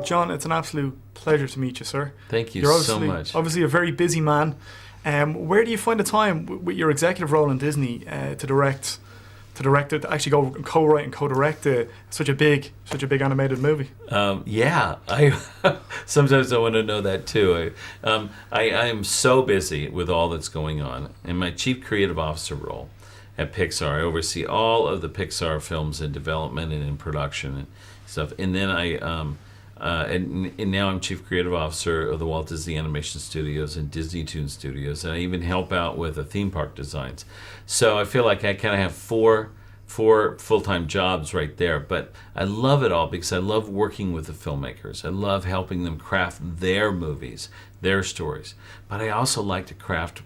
John, it's an absolute pleasure to meet you, sir. Thank you You're so much. Obviously a very busy man. Where do you find the time with your executive role in Disney to direct it, to actually go co-write and co-direct such a big animated movie? I sometimes I want to know that too. I am so busy with all that's going on. In my chief creative officer role at Pixar, I oversee all of the Pixar films in development and in production and stuff. And then and now I'm chief creative officer of the Walt Disney Animation Studios and Disney Toon Studios, and I even help out with the theme park designs. So I feel like I kind of have four full-time jobs right there, but I love it all because I love working with the filmmakers. I love helping them craft their movies, their stories. But I also like to craft,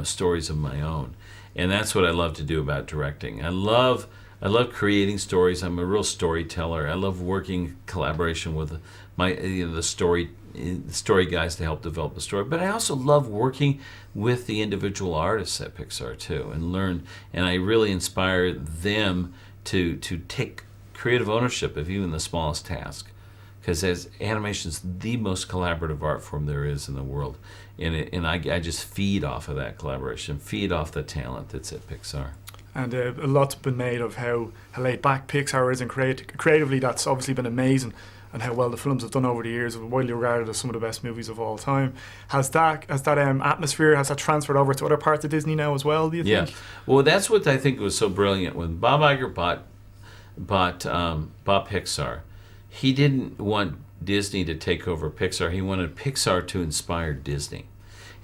stories of my own, and that's what I love to do about directing. I love creating stories. I'm a real storyteller. I love working collaboration with the story guys to help develop the story. But I also love working with the individual artists at Pixar too, and I really inspire them to take creative ownership of even the smallest task, because as animation's the most collaborative art form there is in the world, and I just feed off of that collaboration, feed off the talent that's at Pixar. And a lot's been made of how laid back Pixar is, and creatively that's obviously been amazing, and how well the films have done over the years, widely regarded as some of the best movies of all time. Has that atmosphere, has that transferred over to other parts of Disney now as well, do you think? Yeah, well, that's what I think was so brilliant. When Bob Iger bought Pixar, he didn't want Disney to take over Pixar. He wanted Pixar to inspire Disney.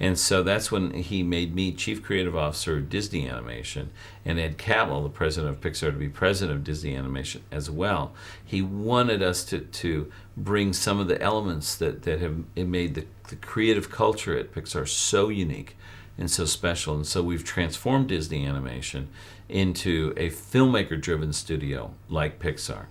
And so that's when he made me Chief Creative Officer of Disney Animation, and Ed Catmull, the president of Pixar, to be president of Disney Animation as well. He wanted us to bring some of the elements that have made the creative culture at Pixar so unique and so special. And so we've transformed Disney Animation into a filmmaker-driven studio like Pixar.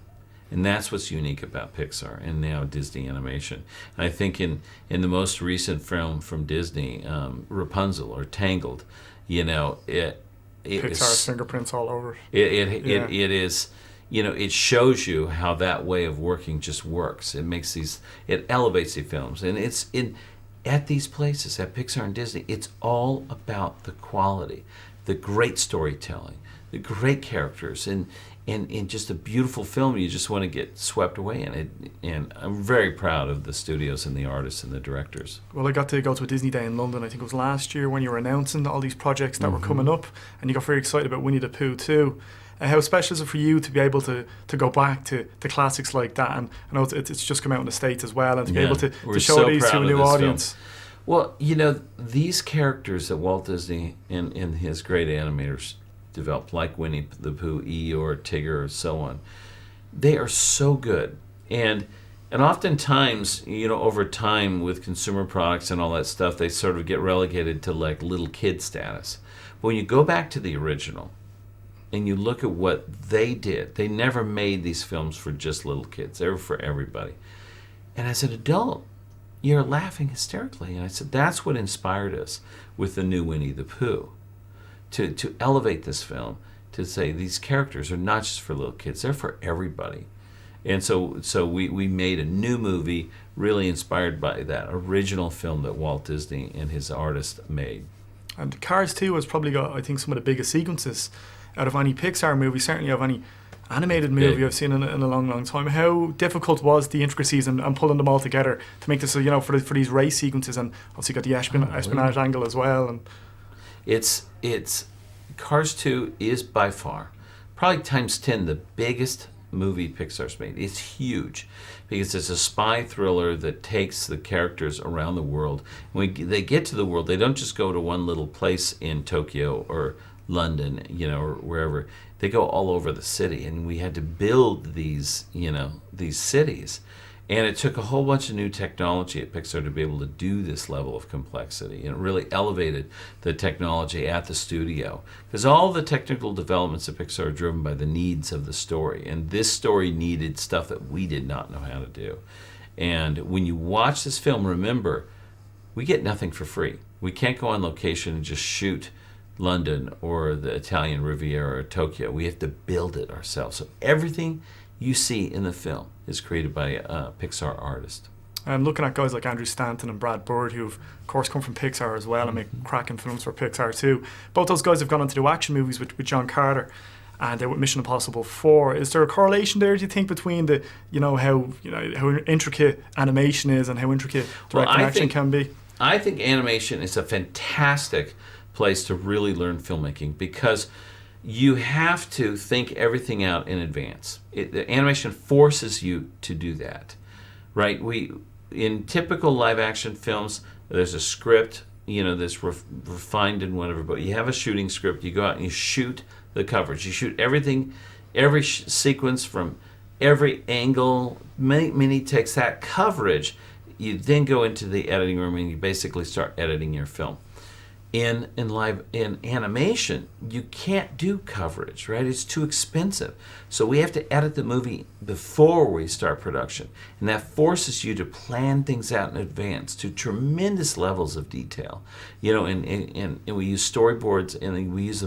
And that's what's unique about Pixar and now Disney Animation. And I think in the most recent film from Disney, Rapunzel or Tangled, Pixar's fingerprints all over. It is, it shows you how that way of working just works. It elevates the films, and at these places at Pixar and Disney, it's all about the quality, the great storytelling, the great characters, and just a beautiful film. You just want to get swept away in it. And I'm very proud of the studios and the artists and the directors. Well, I got to go to a Disney Day in London, I think it was last year, when you were announcing all these projects that were coming up, and you got very excited about Winnie the Pooh too. How special is it for you to be able to go back to classics like that? And I know it's just come out in the States as well, and to be able to show these to a new audience. Film. Well, these characters that Walt Disney and his great animators developed, like Winnie the Pooh, Eeyore, Tigger, or so on, they are so good. And oftentimes, over time with consumer products and all that stuff, they sort of get relegated to like little kid status. But when you go back to the original and you look at what they did, they never made these films for just little kids. They were for everybody. And as an adult, you're laughing hysterically. And I said, that's what inspired us with the new Winnie the Pooh. To elevate this film, to say these characters are not just for little kids, they're for everybody. And so we made a new movie really inspired by that original film that Walt Disney and his artist made. And Cars 2 has probably got, I think, some of the biggest sequences out of any Pixar movie, certainly of any animated movie I've seen in a long, long time. How difficult was the intricacies and pulling them all together to make this, for these race sequences, and obviously got the espionage angle as well? And It's Cars 2 is by far, probably times 10, the biggest movie Pixar's made. It's huge because it's a spy thriller that takes the characters around the world. When they get to the world, they don't just go to one little place in Tokyo or London, or wherever. They go all over the city, and we had to build these cities. And it took a whole bunch of new technology at Pixar to be able to do this level of complexity. And it really elevated the technology at the studio. Because all the technical developments at Pixar are driven by the needs of the story. And this story needed stuff that we did not know how to do. And when you watch this film, remember, we get nothing for free. We can't go on location and just shoot London or the Italian Riviera or Tokyo. We have to build it ourselves. So everything you see in the film is created by a Pixar artist. And looking at guys like Andrew Stanton and Brad Bird, who've of course come from Pixar as well and make cracking films for Pixar too. Both those guys have gone on to do action movies with John Carter, and with Mission Impossible 4. Is there a correlation there, do you think, between the how intricate animation is and how intricate direct action can be? I think animation is a fantastic place to really learn filmmaking because you have to think everything out in advance. The animation forces you to do that, right? In typical live action films, there's a script, that's refined and whatever, but you have a shooting script. You go out and you shoot the coverage. You shoot everything, every sequence from every angle, many takes. That coverage, you then go into the editing room and you basically start editing your film. In animation, you can't do coverage, right? It's too expensive. So we have to edit the movie before we start production. And that forces you to plan things out in advance to tremendous levels of detail. And we use storyboards, and we use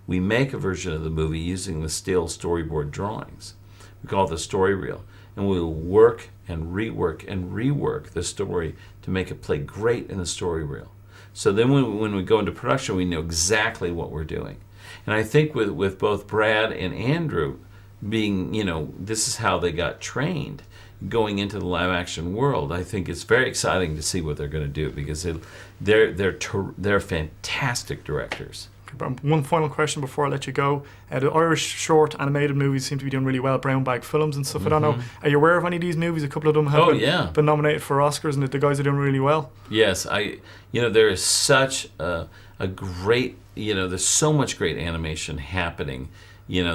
we make a version of the movie using the still storyboard drawings. We call it the story reel. And we'll work and rework the story to make it play great in the story reel. So then when we go into production, we know exactly what we're doing. And I think with both Brad and Andrew being, this is how they got trained going into the live action world, I think it's very exciting to see what they're going to do because they're fantastic directors. One final question before I let you go. The Irish short animated movies seem to be doing really well, Brown Bag Films and stuff. I don't know, are you aware of any of these movies? A couple of them have been nominated for Oscars, and the guys are doing really well. Yes, there is such a great, there's so much great animation happening.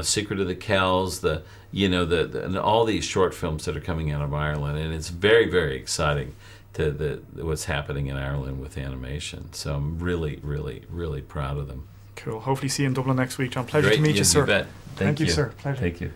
Secret of the Kells, and all these short films that are coming out of Ireland, and it's very, very exciting to what's happening in Ireland with animation. So I'm really, really, really proud of them. Cool. Hopefully see you in Dublin next week, John. Pleasure Great. to meet you, sir. You bet. Thank you, sir. Pleasure. Thank you.